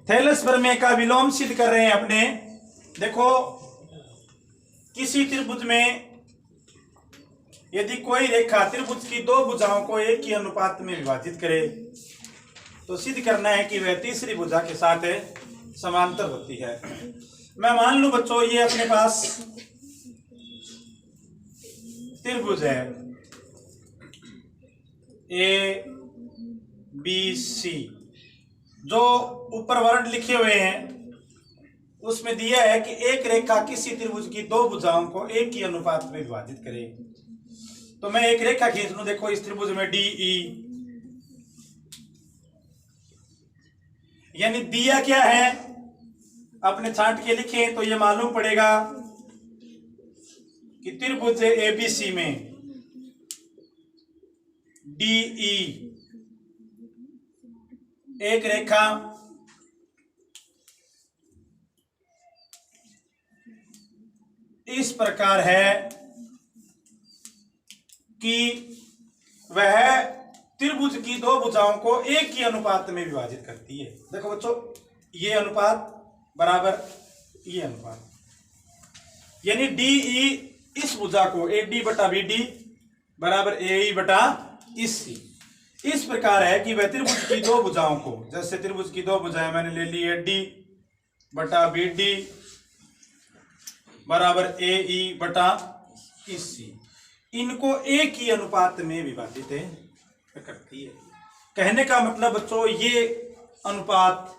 Thallus प्रमेय का विलोम सिद्ध कर रहे हैं अपने। देखो, किसी त्रिभुज में यदि कोई रेखा त्रिभुज की दो भुजाओं को एक ही अनुपात में विभाजित करे तो सिद्ध करना है कि वह तीसरी भुजा के साथ समांतर होती है। मैं मान लूं बच्चों, ये अपने पास त्रिभुज है ए बी सी, जो ऊपर वर्ण लिखे हुए हैं उसमें दिया है कि एक रेखा किसी त्रिभुज की दो भुजाओं को एक ही अनुपात में विभाजित करे। तो मैं एक रेखा खींच लूं, देखो इस त्रिभुज में डी ई, यानी दिया क्या है अपने छांट के लिखे तो ये मालूम पड़ेगा कि त्रिभुज एबीसी में डी ई एक रेखा इस प्रकार है कि वह त्रिभुज की दो भुजाओं को एक ही अनुपात में विभाजित करती है। देखो बच्चों, ये अनुपात बराबर ये अनुपात, यानी डी ई इस भुजा को ए डी बटा बी डी बराबर ए ई बटा इस सी। इस प्रकार है कि वह त्रिभुज की दो भुजाओं को, जैसे त्रिभुज की दो भुजाएं मैंने ले ली ए डी बटा बी डी बराबर ए ई बटा इस सी, इनको एक ही अनुपात में विभाजित करती है। कहने का मतलब बच्चों, ये अनुपात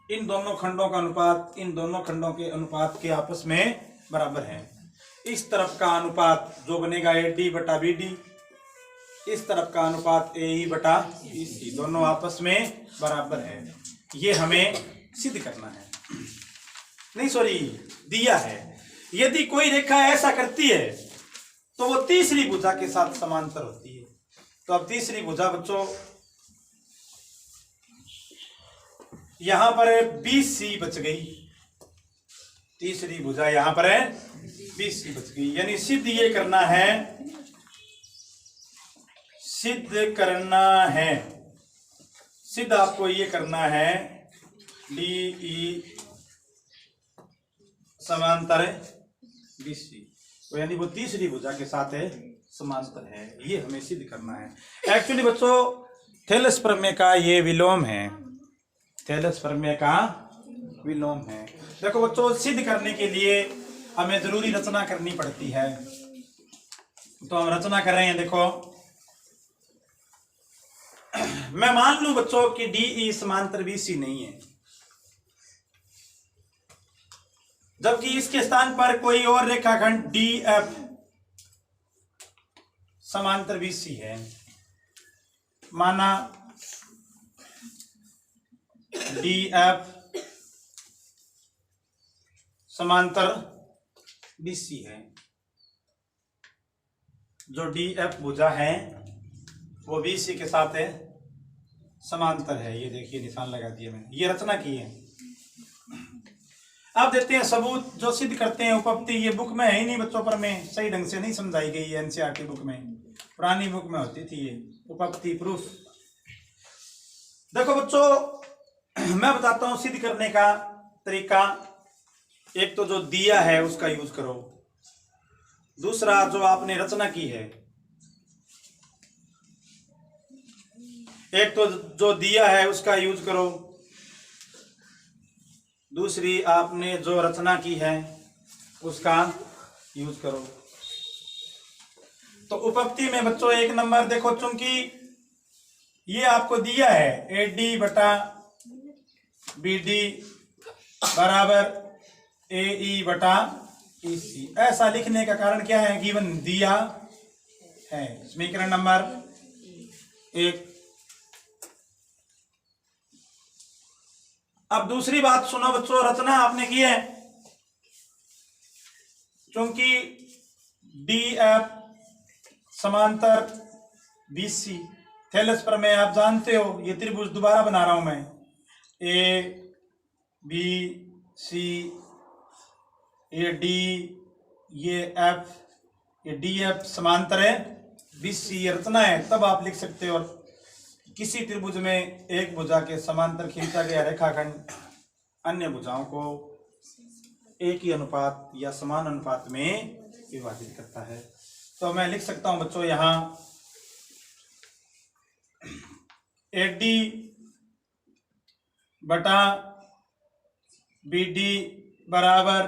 इन दोनों खंडों का अनुपात इन दोनों खंडों के अनुपात के आपस में बराबर है। इस तरफ का अनुपात जो बनेगा ए डी बटा बी डी, इस तरफ का अनुपात ए ई बटा ई सी, दोनों आपस में बराबर है। ये हमें सिद्ध करना है, नहीं सॉरी दिया है। यदि कोई रेखा ऐसा करती है तो वो तीसरी भुजा के साथ समांतर होती है। तो अब तीसरी भुजा बच्चों यहां पर है बी सी बच गई, तीसरी भुजा यहां पर है बी सी बच गई। यानी सिद्ध ये करना है, सिद्ध आपको ये करना है डी ई समांतर बी सी, तो यानी वो तीसरी भुजा के साथ समांतर है, ये हमें सिद्ध करना है। एक्चुअली बच्चों थैलस प्रमेय का ये विलोम है, थैलस प्रमेय का विलोम है। देखो बच्चों, सिद्ध करने के लिए हमें जरूरी रचना करनी पड़ती है, तो हम रचना कर रहे हैं। देखो, मैं मान लूं बच्चों कि डी ई समांतर बी सी नहीं है, जबकि इसके स्थान पर कोई और रेखाखंड डी एफ समांतर बी सी है। माना डी एफ समांतर बी सी है, जो डी एफ भुजा है वो बी सी के साथ समांतर है। ये देखिए निशान लगा दिया मैंने, ये रचना की है। आप देते हैं सबूत जो सिद्ध करते हैं उपपत्ति। ये बुक में है ही नहीं बच्चों, पर में सही ढंग से नहीं समझाई गई है एनसीईआरटी बुक में, पुरानी बुक में होती थी ये उपपत्ति प्रूफ। देखो बच्चों, मैं बताता हूं सिद्ध करने का तरीका। एक तो जो दिया है उसका यूज करो, दूसरा जो आपने रचना की है। एक तो जो दिया है उसका यूज करो, दूसरी आपने जो रचना की है उसका यूज करो। तो उपपत्ति में बच्चों एक नंबर देखो, चूंकि ये आपको दिया है ए डी बटा बी डी बराबर ए ई बटा ई सी, ऐसा लिखने का कारण क्या है? गिवन दिया है। समीकरण नंबर 1। अब दूसरी बात सुनो बच्चों, रचना आपने की है, क्योंकि डी एफ समांतर बी सी, थैलस प्रमेय आप जानते हो। ये त्रिभुज दोबारा बना रहा हूं मैं, ए बी सी, ये डी, ये एफ, ये डी एफ समांतर है बी सी, ये रचना है। तब आप लिख सकते हो किसी त्रिभुज में एक भुजा के समांतर खींचा गया रेखाखंड अन्य भुजाओं को एक ही अनुपात या समान अनुपात में विभाजित करता है। तो मैं लिख सकता हूं बच्चों यहां AD बटा BD बराबर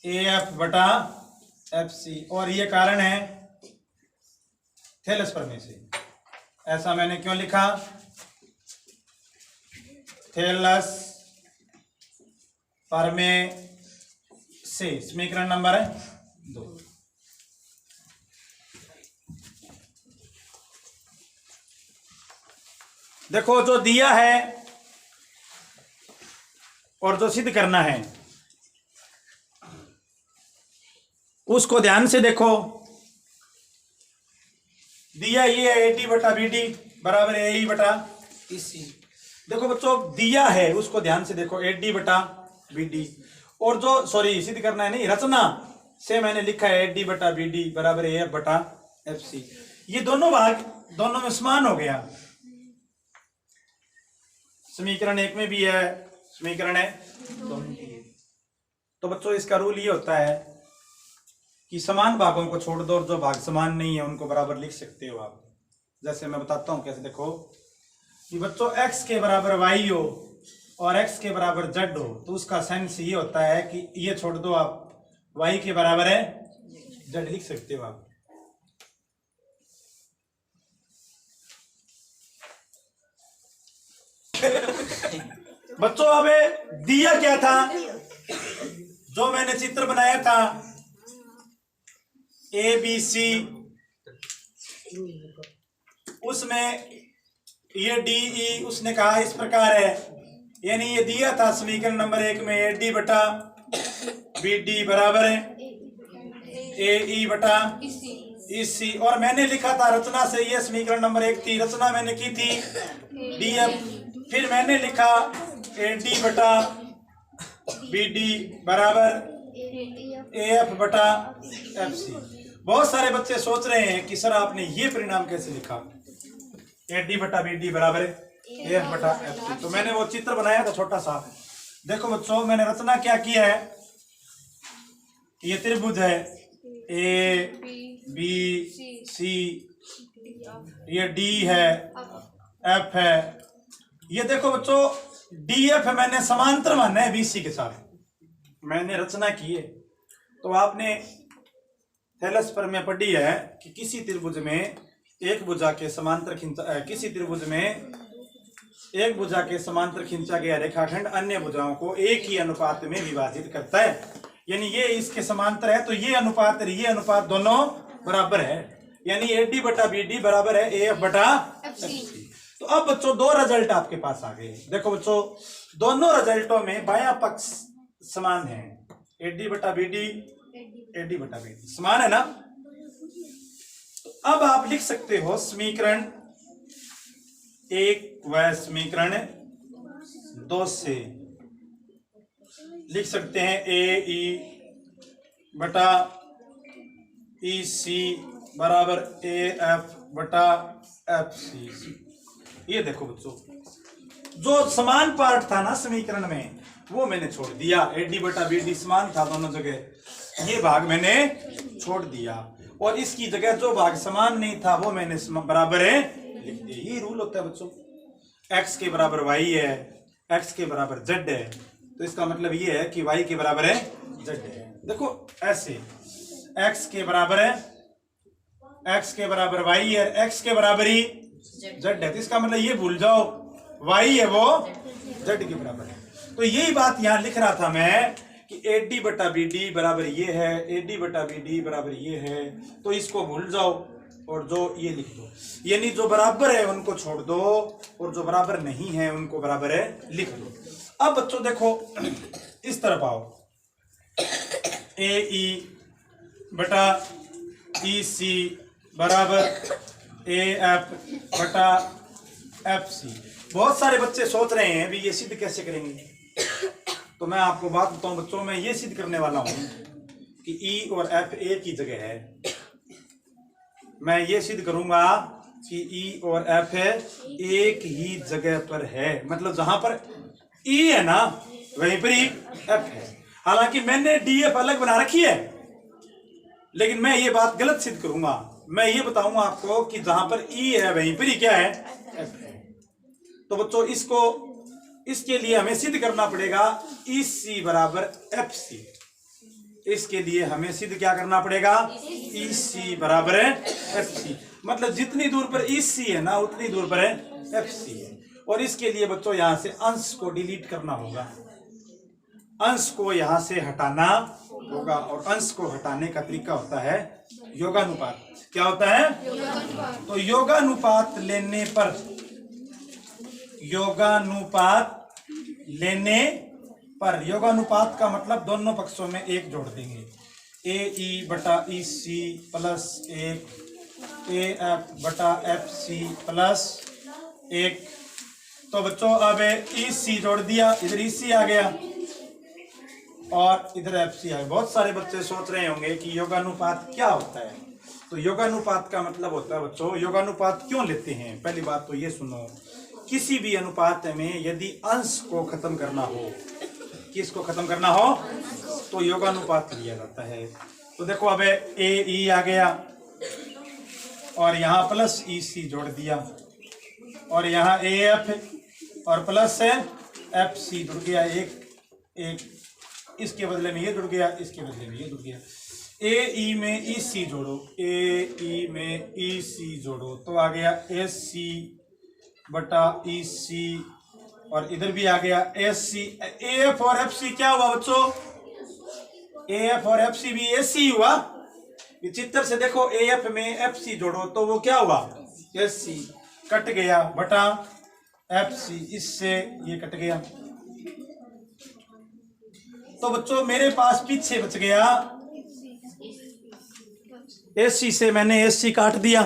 AF बटा FC, और ये कारण है थेलस प्रमेय से। ऐसा मैंने क्यों लिखा? थेलस प्रमेय से। समीकरण नंबर 2। देखो जो दिया है और जो सिद्ध करना है उसको ध्यान से देखो। दिया ये है AD बटा BD बराबर AE बटा EC। देखो बच्चों दिया है उसको ध्यान से देखो, AD बटा BD, और जो सॉरी सिद्ध करना है नहीं, रचना से मैंने लिखा है AD बटा BD बराबर AF बटा FC। ये दोनों भाग दोनों में समान हो गया। समीकरण 1 में भी है, समीकरण 2 में भी है। तो बच्चों इसका रूल ये होता है कि समान भागों को छोड़ दो और जो भाग समान नहीं है उनको बराबर लिख सकते हो आप। जैसे मैं बताता हूं कैसे। देखो कि बच्चों x के बराबर y हो और x के बराबर z हो तो उसका सेंस ये होता है कि ये छोड़ दो आप, y के बराबर है z लिख सकते हो आप। बच्चों अब दिया क्या था? जो मैंने चित्र बनाया था ABC, उसमें ये DE उसने कहा इस प्रकार है, यानी ये दिया था समीकरण नंबर 1 में AD बटा BD बराबर है AE बटा EC, और मैंने लिखा था रचना से, ये समीकरण नंबर 1 थी, रचना मैंने की थी DF, फिर मैंने लिखा AD बटा BD बराबर AF बटा FC। बहुत सारे बच्चे सोच रहे हैं कि सर आपने ये परिणाम कैसे लिखा, AD बटा BD बराबर AF बटा FC। तो मैंने वो चित्र बनाया था छोटा सा। देखो बच्चों मैंने रचना क्या किया है, ये त्रिभुज है ABC, ये D है, F है। ये देखो बच्चों DF मैंने समांतर माना है BC के साथ, मैंने रचना की है। तो आपने थेलस प्रमेय पढ़ी है कि किसी त्रिभुज में एक भुजा के समांतर खींचा, किसी त्रिभुज में एक भुजा के समांतर खींचा गया रेखाखंड अन्य भुजाओं को एक ही अनुपात में विभाजित करता है। यानी ये इसके समांतर है तो ये अनुपात दोनों बराबर है, यानी AD बटा BD बराबर है AF बटा FC। तो अब बच्चों दो रिजल्ट आपके पास आ गए। देखो बच्चों दोनों रिजल्टों में बायां पक्ष समान है, AD बटा BD समान है ना। तो अब आप लिख सकते हो समीकरण 1 व समीकरण 2 से लिख सकते हैं AE बटा EC बराबर AF बटा FC। ये देखो बच्चों जो समान पार्ट था ना समीकरण में वो मैंने छोड़ दिया, AD बटा BD समान था दोनों जगह, ये भाग मैंने छोड़ दिया, और इसकी जगह जो भाग समान नहीं था वो मैंने बराबर है लिख दिया। ये रूल होता है बच्चों। x के बराबर y है, x के बराबर z है, तो इसका मतलब ये है कि y के बराबर है z है। देखो ऐसे x के बराबर है, x के बराबर y है, x के बराबर ही z है, तो इसका मतलब ये भूल जाओ y है वो z के बराबर है। तो यही बात यहां लिख रहा था मैं कि AD बटा BD बराबर ये है, AD बटा BD बराबर ये है, तो इसको भूल जाओ और जो ये लिख दो, यानी जो बराबर है उनको छोड़ दो और जो बराबर नहीं है उनको बराबर है लिख दो। अब बच्चों देखो इस तरफ आओ, AE बटा EC बराबर AF बटा FC। बहुत सारे बच्चे सोच रहे हैं भी ये सिद्ध कैसे करेंगे, तो मैं आपको बात बताऊं बच्चों, मैं ये सिद्ध करने वाला हूं कि E और F एक ही जगह है। मैं ये सिद्ध करूंगा कि E और F एक ही जगह पर है, मतलब जहां पर ई है ना, वहीं पर ही एफ है। हालांकि मैंने डी एफ अलग बना रखी है, लेकिन मैं ये बात गलत सिद्ध करूंगा। मैं ये बताऊंगा आपको कि जहां पर ई है वहीं पर ही क्या है, एफ है। तो बच्चों इसके लिए हमें सिद्ध करना पड़ेगा ई सी बराबर एफ सी। इसके लिए हमें सिद्ध क्या करना पड़ेगा, ई सी बराबर है एफ सी। मतलब जितनी दूर पर ई सी है ना उतनी दूर पर है एफ सी है। और इसके लिए बच्चों यहां से अंश को डिलीट करना होगा, अंश को यहां से हटाना होगा। और अंश को हटाने का तरीका होता है योगानुपात। क्या होता है, तो योगानुपात लेने पर, योगानुपात लेने पर, योगानुपात का मतलब दोनों पक्षों में एक जोड़ देंगे। ए ई बटा ई सी प्लस एक ए एफ बटा एफ सी प्लस एक। तो बच्चों अब ई सी जोड़ दिया, इधर ई सी आ गया और इधर एफ सी आ गया। बहुत सारे बच्चे सोच रहे होंगे कि योगानुपात क्या होता है। तो योगानुपात का मतलब होता है बच्चों, योगानुपात क्यों लेते हैं। पहली बात तो ये सुनो, किसी भी अनुपात में यदि अंश को खत्म करना हो, किसको खत्म करना हो, तो योगानुपात लिया जाता है। तो देखो अब ए ई आ गया और यहाँ प्लस ई सी जोड़ दिया और यहाँ ए एफ और प्लस एफ सी जुड़ गया। एक इसके बदले में ये जुड़ गया, इसके बदले में ये जुड़ गया। ए ई में ई सी जोड़ो, ए ई में ई सी जोड़ो तो आ गया एस सी बटा ई सी और इधर भी आ गया एस सी। ए एफ और एफ सी क्या हुआ बच्चों, ए एफ और एफ सी भी एस सी हुआ। चित्र से देखो ए एफ में एफ सी जोड़ो तो वो क्या हुआ, एस सी कट गया बटा एफ सी, इससे ये कट गया। तो बच्चों मेरे पास पीछे बच गया एस सी से मैंने एस सी काट दिया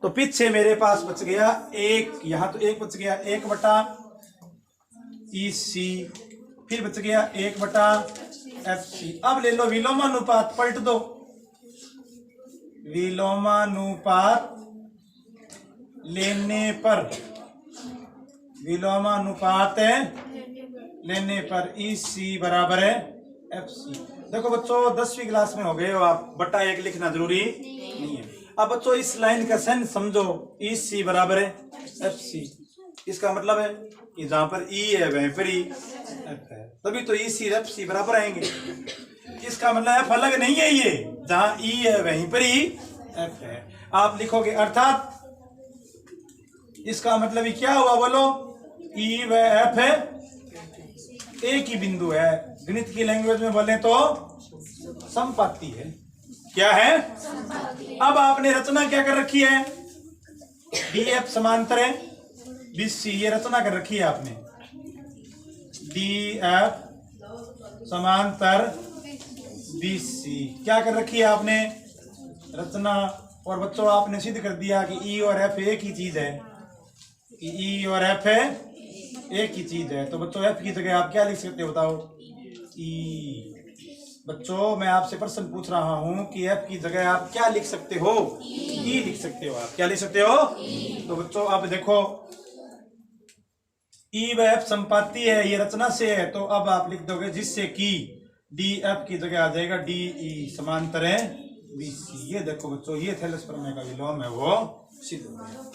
तो पीछे मेरे पास बच गया एक, यहां तो एक बच गया, एक बटा ई सी, फिर बच गया एक बटा एफ सी। अब ले लो विलोमानुपात, पलट दो, विलोमानुपात लेने पर, विलोमानुपात लेने पर ई सी बराबर है एफ सी। देखो बच्चों 10वीं क्लास में हो गए हो आप, बटा एक लिखना जरूरी नहीं है। अब बच्चों इस लाइन का सेंस समझो, ई सी बराबर है एफ सी। इसका मतलब है कि जहां पर ई है वहीं पर ही एफ है, तभी तो ई सी एफ सी बराबर आएंगे। इसका मतलब एफ अलग नहीं है, ये जहां ई है वहीं पर ही एफ है। आप लिखोगे अर्थात इसका मतलब ही क्या हुआ बोलो, ई व एफ है एक ही बिंदु है। गणित की लैंग्वेज में बोले तो समपाती है। क्या है, अब आपने रचना क्या कर रखी है, डी एफ समांतर है बी सी, ये रचना कर रखी है आपने, डी एफ समांतर बी सी क्या कर रखी है आपने, रचना। और बच्चों आपने सिद्ध कर दिया कि ई और एफ एक ही चीज है, कि ई और एफ है एक ही चीज है। तो बच्चों एफ की जगह आप क्या लिख सकते हो बताओ, ई। बच्चों मैं आपसे प्रश्न पूछ रहा हूं कि एफ की जगह आप क्या लिख सकते हो, ई लिख सकते हो। आप क्या लिख सकते हो, तो बच्चों आप देखो ई व एफ संपाती है, ये रचना से है, तो अब आप लिख दोगे जिससे कि डी एफ की जगह आ जाएगा डी ई समांतर है बी सी। ये देखो बच्चों ये थैलेस प्रमेय का विलोम है वो सिद्ध हो गया।